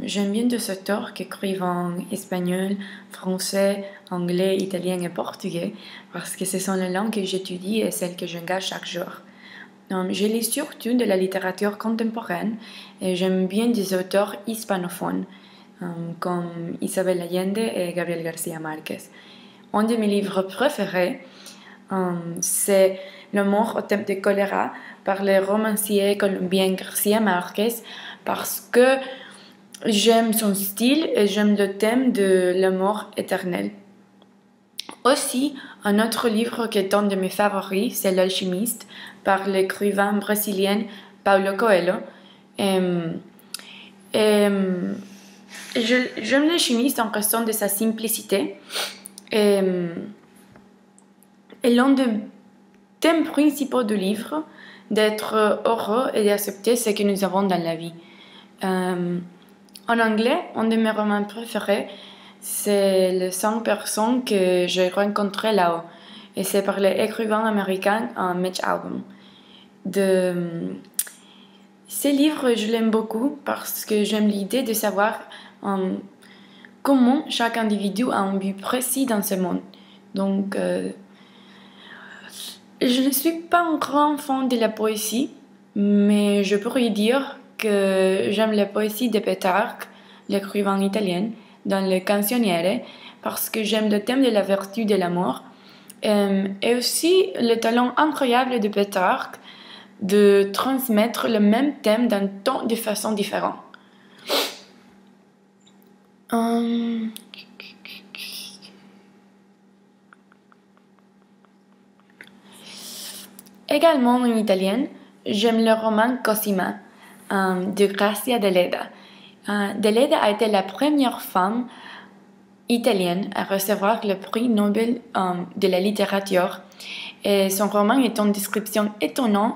J'aime bien des auteurs qui écrivent en espagnol, français, anglais, italien et portugais parce que ce sont les langues que j'étudie et celles que j'engage chaque jour. Je lis surtout de la littérature contemporaine et j'aime bien des auteurs hispanophones comme Isabel Allende et Gabriel García Márquez. Un de mes livres préférés, c'est Le mort au thème de choléra par le romancier colombien García Márquez parce que j'aime son style et j'aime le thème de la mort éternelle. Aussi, un autre livre qui est un de mes favoris, c'est L'Alchimiste par l'écrivain brésilien Paulo Coelho. J'aime L'Alchimiste en raison de sa simplicité. Et l'un des thèmes principaux du livre, d'être heureux et d'accepter ce que nous avons dans la vie. En anglais, un de mes romans préférés, c'est Les 100 personnes que j'ai rencontrées là-haut. Et c'est par l'écrivain américain Mitch Albom. Ces livres, je l'aime beaucoup parce que j'aime l'idée de savoir comment chaque individu a un but précis dans ce monde. Donc, je ne suis pas un grand fan de la poésie, mais je pourrais dire que j'aime la poésie de Pétrarque, l'écrivain italien, dans le Canzoniere, parce que j'aime le thème de la vertu de l'amour, et aussi le talent incroyable de Pétrarque de transmettre le même thème dans tant de façons différentes. Également en italien, j'aime le roman Cosima de Grazia Deledda. Deledda a été la première femme italienne à recevoir le prix Nobel de la littérature et son roman est une description étonnante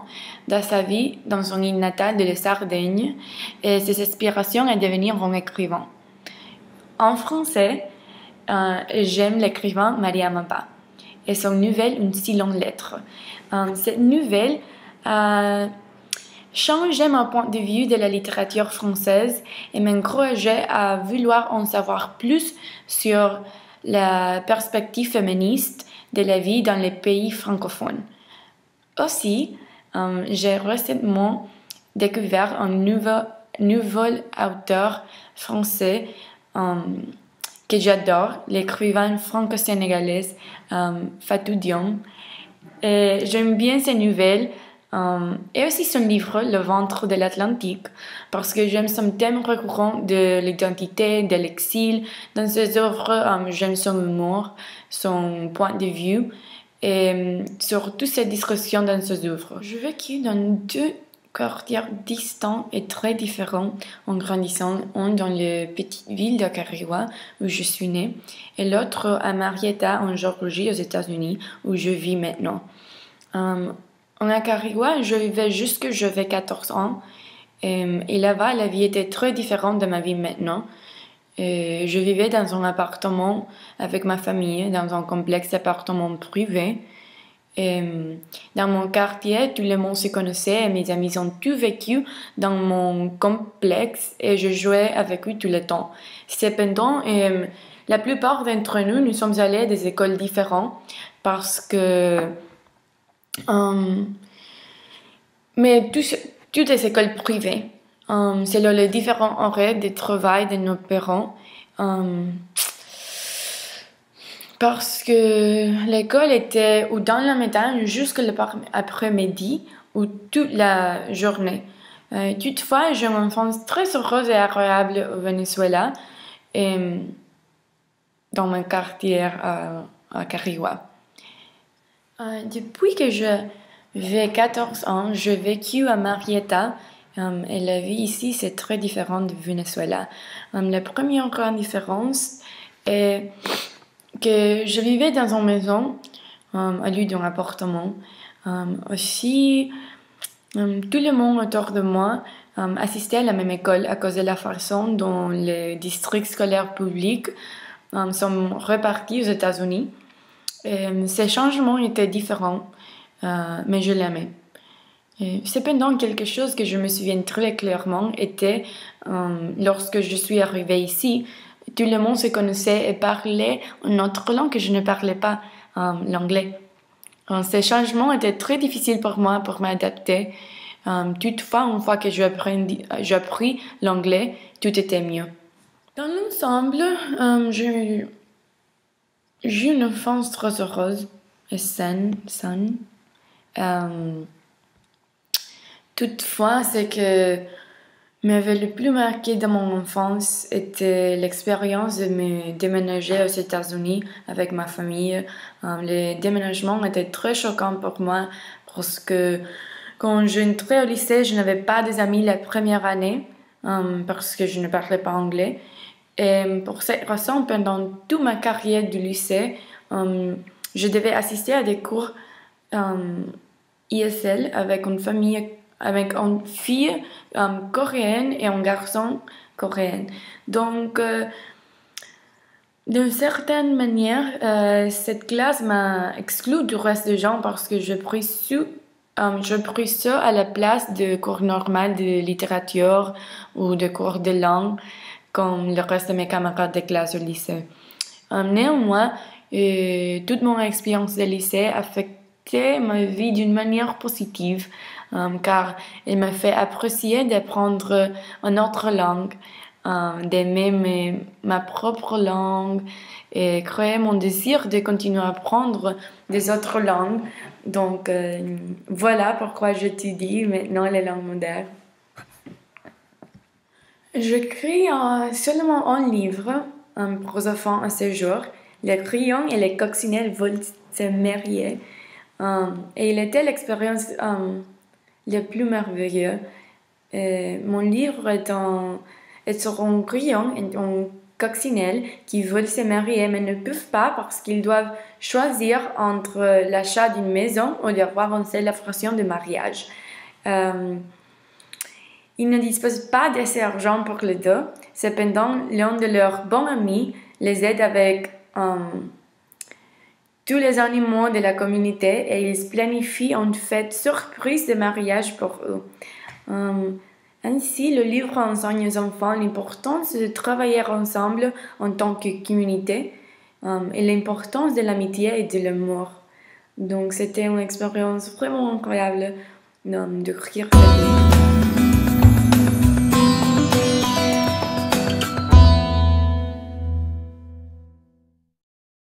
de sa vie dans son île natale de la Sardaigne et ses aspirations à devenir un écrivain. En français, j'aime l'écrivain Maria Mappa et son nouvelle Une si longue lettre. Cette nouvelle a changé mon point de vue de la littérature française et m'encourageait à vouloir en savoir plus sur la perspective féministe de la vie dans les pays francophones. Aussi, j'ai récemment découvert un nouvel auteur français que j'adore, l'écrivain franco-sénégalaise Fatou Diom. Et j'aime bien ses nouvelles et aussi son livre Le ventre de l'Atlantique parce que j'aime son thème récurrent de l'identité, de l'exil. Dans ses œuvres, j'aime son humour, son point de vue et surtout ses discussions dans ses œuvres. J'ai vécu dans deux quartiers distants et très différents en grandissant, un dans la petite ville de Caraïwa où je suis née et l'autre à Marietta en Géorgie aux États-Unis où je vis maintenant. En Acariwa, je vivais jusque j'avais 14 ans et là-bas la vie était très différente de ma vie maintenant. Je vivais dans un appartement avec ma famille, dans un complexe d'appartements privés. Dans mon quartier, tout le monde se connaissait et mes amis ont tous vécu dans mon complexe et je jouais avec eux tout le temps. Cependant, la plupart d'entre nous sommes allés à des écoles différentes parce que mais toutes les écoles privées, selon les différents horaires de travail de nos parents, parce que l'école était ou dans la matin jusqu'à l'après-midi ou toute la journée. Toutefois, j'ai une enfance très heureuse et agréable au Venezuela et dans mon quartier à Caraïwa. Depuis que j'avais 14 ans, j'ai vécu à Marietta et la vie ici c'est très différent du Venezuela. La première grande différence est que je vivais dans une maison au lieu d'un appartement. Aussi, tout le monde autour de moi assistait à la même école à cause de la façon dont les districts scolaires publics sont répartis aux États-Unis. Ces changements étaient différents, mais je l'aimais. Cependant, quelque chose que je me souviens très clairement était, lorsque je suis arrivée ici, tout le monde se connaissait et parlait une autre langue que je ne parlais pas, l'anglais. Ces changements étaient très difficiles pour moi pour m'adapter. Toutefois, une fois que j'ai appris l'anglais, tout était mieux. Dans l'ensemble, j'ai eu une enfance très heureuse et saine. Toutefois, ce que m'avait le plus marqué dans mon enfance était l'expérience de me déménager aux États-Unis avec ma famille. Les déménagements étaient très choquants pour moi parce que quand j'entrais au lycée, je n'avais pas des amis la première année parce que je ne parlais pas anglais. Et pour cette raison, pendant toute ma carrière du lycée, je devais assister à des cours ISL avec une fille coréenne et un garçon coréen. Donc, d'une certaine manière, cette classe m'a exclu du reste des gens parce que je pris ça à la place de cours normal de littérature ou de cours de langue comme le reste de mes camarades de classe au lycée. Néanmoins, toute mon expérience de lycée affectait ma vie d'une manière positive car elle m'a fait apprécier d'apprendre une autre langue, d'aimer ma propre langue et créer mon désir de continuer à apprendre des autres langues. Donc, voilà pourquoi j'étudie maintenant les langues modernes. J'écris seulement un livre pour les enfants à ce jour. Les crayons et les coccinelles veulent se marier. Et il était l'expérience la plus merveilleuse. Mon livre est sur un crayon et une coccinelle qui veulent se marier mais ne peuvent pas parce qu'ils doivent choisir entre l'achat d'une maison ou d'avoir une célébration de mariage. Ils ne disposent pas d'assez d'argent pour les deux. Cependant, l'un de leurs bons amis les aide avec tous les animaux de la communauté et ils planifient une fête surprise de mariage pour eux. Ainsi, le livre enseigne aux enfants l'importance de travailler ensemble en tant que communauté et l'importance de l'amitié et de l'amour. Donc, c'était une expérience vraiment incroyable d'écrire ce livre.